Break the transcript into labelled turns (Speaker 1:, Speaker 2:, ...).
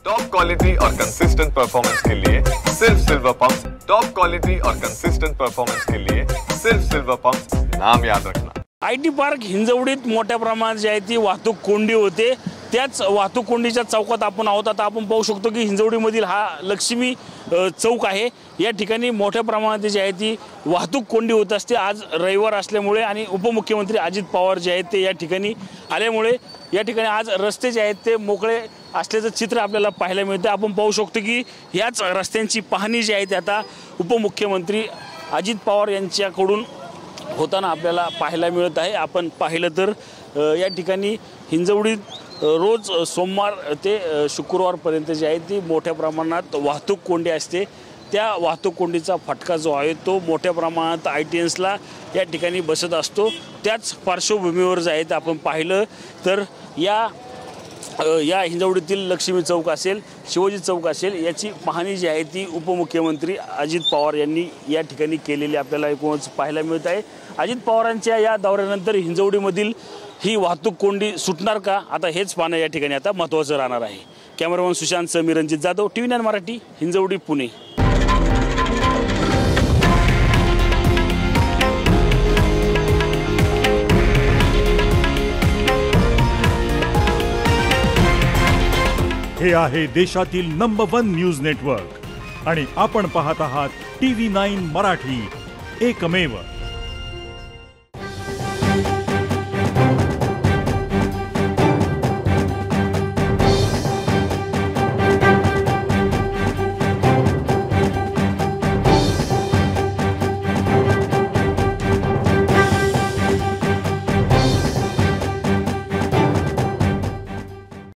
Speaker 1: Top quality और consistent performance के लिए सिर्फ सिल्वर पंप्स। टॉप क्वालिटी और कंसिस्टेंट परफॉर्मेंस के लिए सिर्फ सिल्वर पंप्स, नाम याद रखना।
Speaker 2: आयटी पार्क हिंजवडीत मोठ्या प्रमाणात जी आहे ती वाहतूक कोंडी होते। त्याच वाहतूक कोंडीच्या चौकात आपण आहोत। आता आपण पाहू शकतो की हिंजवडीमधील हा लक्ष्मी चौक आहे। या ठिकाणी मोठ्या प्रमाणात जी आहे ती वाहतूक कोंडी होत असते। आज रविवार असल्यामुळे आणि उपमुख्यमंत्री अजित पवार जे आहेत ते या ठिकाणी आल्यामुळे या ठिकाणी आज रस्ते जे आहेत ते मोकळे असल्याचं चित्र आपल्याला पाहायला मिळतं। आपण पाहू शकतो की याच रस्त्यांची पाहणी जी आहे ती आता उपमुख्यमंत्री अजित पवार यांच्याकडून होताना आपल्याला पाहायला मिळत आहे। आपण पाहिलं तर या ठिकाणी हिंजवडीत रोज सोमवार ते शुक्रवारपर्यंत जी आहे ती मोठ्या प्रमाणात वाहतूक कोंडी असते। त्या वाहतूक कोंडीचा फटका जो आहे तो मोठ्या प्रमाणात ITNsला या ठिकाणी बसत असतो। त्याच पार्श्वभूमीवर जे आहे ते आपण पाहिलं तर या हिंजवडीतील लक्ष्मी चौक असेल, शिवाजी चौक असेल, याची पाहणी जी आहे ती उपमुख्यमंत्री अजित पवार यांनी या ठिकाणी केलेली आपल्याला एकूणच पाहायला मिळत आहे। अजित पवारांच्या या दौऱ्यानंतर हिंजवडीमधील ही वाहतूक कोंडी सुटणार का, आता हेच पाहणं या ठिकाणी आता महत्त्वाचं राहणार आहे। कॅमेरामन सुशांत सह, मी रणजित जाधव, TV9 मराठी, हिंजवडी, पुणे।
Speaker 3: हे आहे देशातील नंबर 1 न्यूज नेटवर्क आणि आपण पाहत आहात TV9 मराठी, एकमेव।